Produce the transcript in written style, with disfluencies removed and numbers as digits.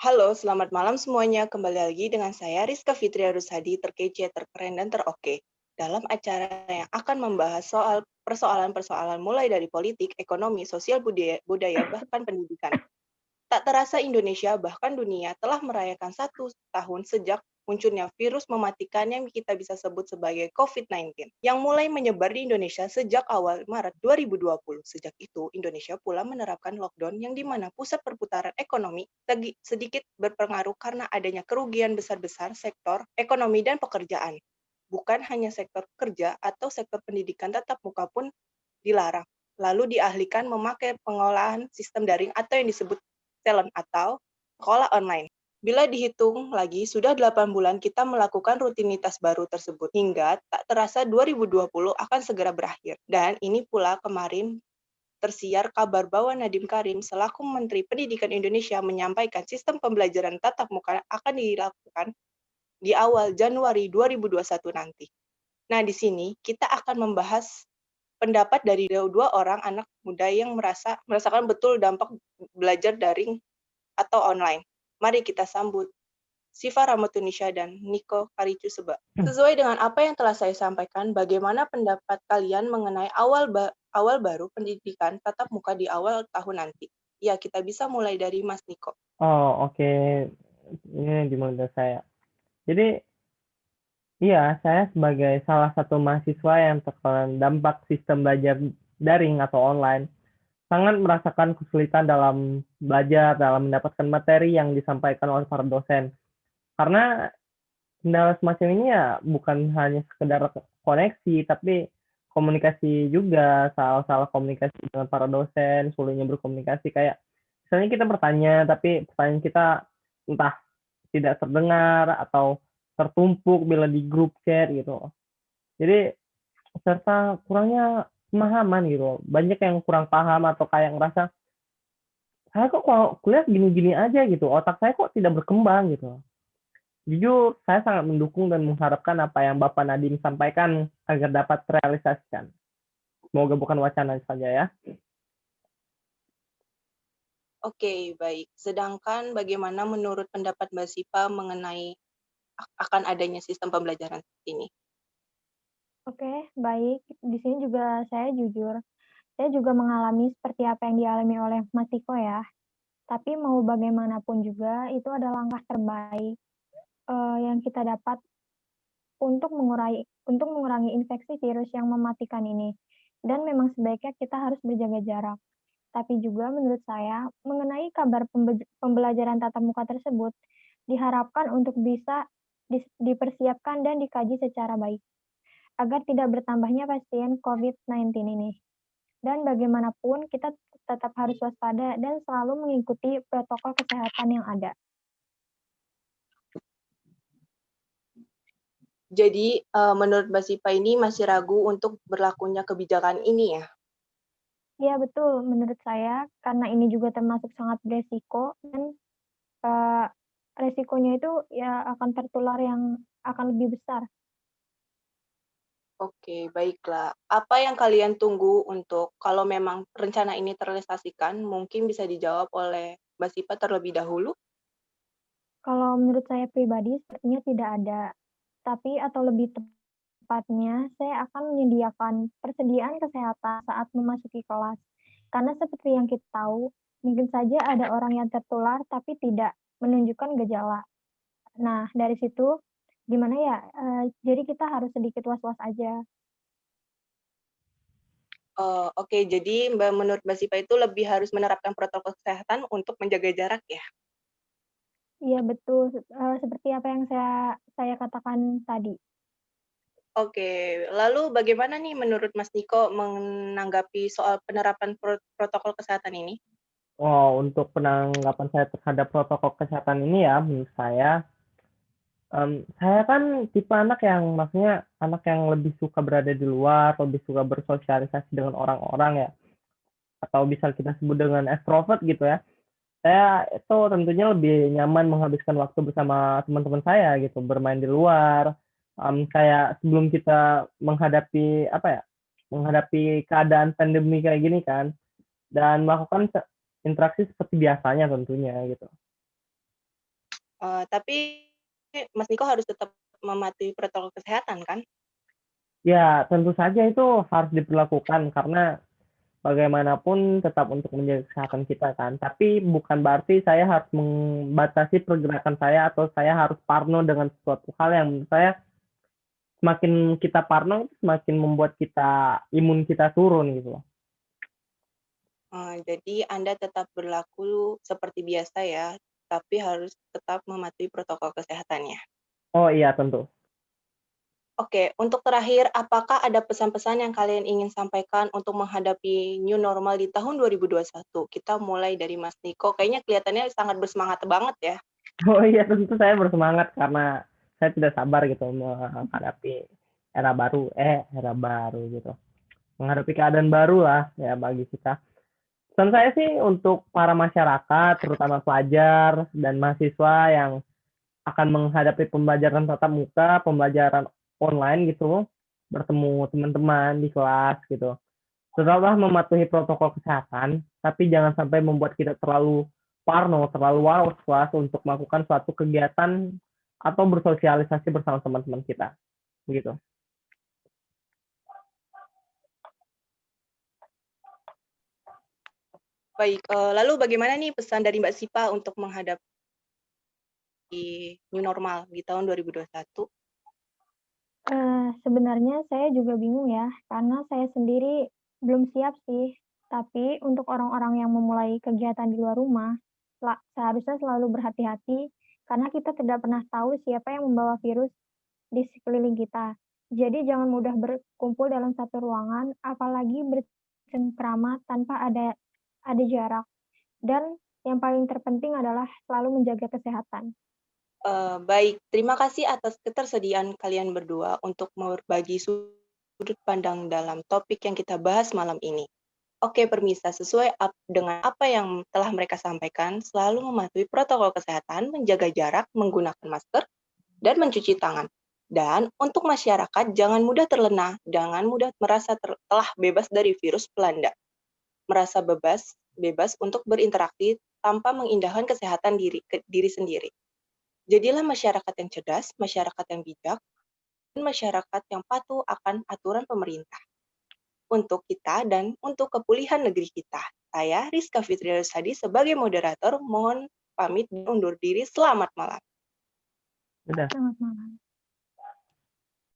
Halo, selamat malam semuanya. Kembali lagi dengan saya Rizka Fitria Rusadi, terkece, terkeren, dan teroke. Dalam acara yang akan membahas soal persoalan-persoalan mulai dari politik, ekonomi, sosial budaya, bahkan pendidikan. Tak terasa Indonesia bahkan dunia telah merayakan 1 tahun sejak munculnya virus mematikan yang kita bisa sebut sebagai COVID-19 yang mulai menyebar di Indonesia sejak awal Maret 2020. Sejak itu, Indonesia pula menerapkan lockdown yang di mana pusat perputaran ekonomi sedikit berpengaruh karena adanya kerugian besar-besar sektor ekonomi dan pekerjaan. Bukan hanya sektor kerja atau sektor pendidikan tatap muka pun dilarang, lalu dialihkan memakai pengolahan sistem daring atau yang disebut talent atau sekolah online. Bila dihitung lagi, sudah 8 bulan kita melakukan rutinitas baru tersebut, hingga tak terasa 2020 akan segera berakhir. Dan ini pula kemarin tersiar kabar bahwa Nadiem Karim selaku Menteri Pendidikan Indonesia menyampaikan sistem pembelajaran tatap muka akan dilakukan di awal Januari 2021 nanti. Nah, di sini kita akan membahas pendapat dari dua orang anak muda yang merasakan betul dampak belajar daring atau online. Mari kita sambut Siva Ramatunisha dan Niko Karicu-Seba. Sesuai dengan apa yang telah saya sampaikan, bagaimana pendapat kalian mengenai awal baru pendidikan tatap muka di awal tahun nanti? Ya, kita bisa mulai dari Mas Niko. Oh, oke. Ini dimulai dari saya. Jadi, iya, saya sebagai salah satu mahasiswa yang terkena dampak sistem belajar daring atau online, sangat merasakan kesulitan dalam belajar, dalam mendapatkan materi yang disampaikan oleh para dosen. Karena kendala semacam ini ya bukan hanya sekedar koneksi, tapi komunikasi juga, salah-salah komunikasi dengan para dosen, sulitnya berkomunikasi. Kayak, misalnya kita bertanya, tapi pertanyaan kita entah tidak terdengar atau tertumpuk bila di grup chat gitu. Jadi serta kurangnya pemahaman gitu. Banyak yang kurang paham atau kayak ngerasa saya kok kalau kuliah gini-gini aja gitu, otak saya kok tidak berkembang gitu. Jujur, saya sangat mendukung dan mengharapkan apa yang Bapak Nadiem sampaikan agar dapat terrealisasikan. Semoga bukan wacana saja ya. Oke, baik. Sedangkan bagaimana menurut pendapat Mbak Sipa mengenai akan adanya sistem pembelajaran ini? Oke, baik. Di sini juga saya jujur, saya juga mengalami seperti apa yang dialami oleh Mas Tiko ya. Tapi mau bagaimanapun juga itu adalah langkah terbaik, yang kita dapat untuk mengurangi infeksi virus yang mematikan ini. Dan memang sebaiknya kita harus berjaga jarak. Tapi juga menurut saya, mengenai kabar pembelajaran tatap muka tersebut, diharapkan untuk bisa dipersiapkan dan dikaji secara baik, agar tidak bertambahnya pasien COVID-19 ini. Dan bagaimanapun kita tetap harus waspada dan selalu mengikuti protokol kesehatan yang ada. Jadi, menurut Mbak Sipa ini masih ragu untuk berlakunya kebijakan ini ya? Iya betul, menurut saya karena ini juga termasuk sangat beresiko dan, eee, resikonya itu ya akan tertular yang akan lebih besar. Oke, baiklah. Apa yang kalian tunggu untuk kalau memang rencana ini terrealisasikan, mungkin bisa dijawab oleh Mbak Sipa terlebih dahulu? Kalau menurut saya pribadi sepertinya tidak ada, tapi atau lebih tepatnya saya akan menyediakan persediaan kesehatan saat memasuki kelas. Karena seperti yang kita tahu, mungkin saja ada orang yang tertular tapi tidak menunjukkan gejala. Nah, dari situ gimana ya, jadi kita harus sedikit was-was aja. Oh, oke. Jadi menurut Mbak Sipa itu lebih harus menerapkan protokol kesehatan untuk menjaga jarak ya? Iya betul, seperti apa yang saya katakan tadi. Oke. Lalu bagaimana nih menurut Mas Niko menanggapi soal penerapan protokol kesehatan ini? Oh, untuk penanggapan saya terhadap protokol kesehatan ini ya, menurut saya kan tipe anak yang maksudnya anak yang lebih suka berada di luar, lebih suka bersosialisasi dengan orang-orang ya, atau bisa kita sebut dengan extrovert gitu ya. Saya itu tentunya lebih nyaman menghabiskan waktu bersama teman-teman saya gitu, bermain di luar, kayak sebelum kita menghadapi apa ya, menghadapi keadaan pandemi kayak gini kan, dan melakukan interaksi seperti biasanya tentunya gitu. Tapi Mas Niko harus tetap mematuhi protokol kesehatan kan? Ya, tentu saja itu harus diberlakukan karena bagaimanapun tetap untuk menjaga kesehatan kita kan. Tapi bukan berarti saya harus membatasi pergerakan saya atau saya harus parno dengan suatu hal yang menurut saya semakin kita parno semakin membuat kita imun kita turun gitu loh. Jadi Anda tetap berlaku seperti biasa ya, tapi harus tetap mematuhi protokol kesehatannya. Oh iya tentu. Oke, untuk terakhir, apakah ada pesan-pesan yang kalian ingin sampaikan untuk menghadapi new normal di tahun 2021? Kita mulai dari Mas Niko, kayaknya kelihatannya sangat bersemangat banget ya. Oh iya tentu saya bersemangat karena saya tidak sabar gitu menghadapi era baru gitu. Menghadapi keadaan baru lah ya bagi kita. Pesan saya sih untuk para masyarakat, terutama pelajar dan mahasiswa yang akan menghadapi pembelajaran tatap muka, pembelajaran online gitu, bertemu teman-teman di kelas gitu. Tetaplah mematuhi protokol kesehatan, tapi jangan sampai membuat kita terlalu parno, terlalu was-was untuk melakukan suatu kegiatan atau bersosialisasi bersama teman-teman kita. Begitu. Baik, lalu bagaimana nih pesan dari Mbak Sipa untuk menghadapi new normal di tahun 2021? Sebenarnya saya juga bingung ya, karena saya sendiri belum siap sih. Tapi untuk orang-orang yang memulai kegiatan di luar rumah, seharusnya selalu berhati-hati karena kita tidak pernah tahu siapa yang membawa virus di sekeliling kita. Jadi jangan mudah berkumpul dalam satu ruangan, apalagi bercengkrama tanpa ada jarak. Dan yang paling terpenting adalah selalu menjaga kesehatan. Baik, terima kasih atas ketersediaan kalian berdua untuk berbagi sudut pandang dalam topik yang kita bahas malam ini. Oke, permisa, sesuai dengan apa yang telah mereka sampaikan, selalu mematuhi protokol kesehatan, menjaga jarak, menggunakan masker, dan mencuci tangan. Dan untuk masyarakat, jangan mudah terlena, jangan mudah merasa telah bebas dari virus pelanda. Merasa bebas untuk berinteraksi tanpa mengindahkan kesehatan diri sendiri. Jadilah masyarakat yang cerdas, masyarakat yang bijak, dan masyarakat yang patuh akan aturan pemerintah. Untuk kita dan untuk kepulihan negeri kita. Saya, Rizka Fitri Rusadi, sebagai moderator, mohon pamit dan undur diri. Selamat malam. Udah. Selamat malam.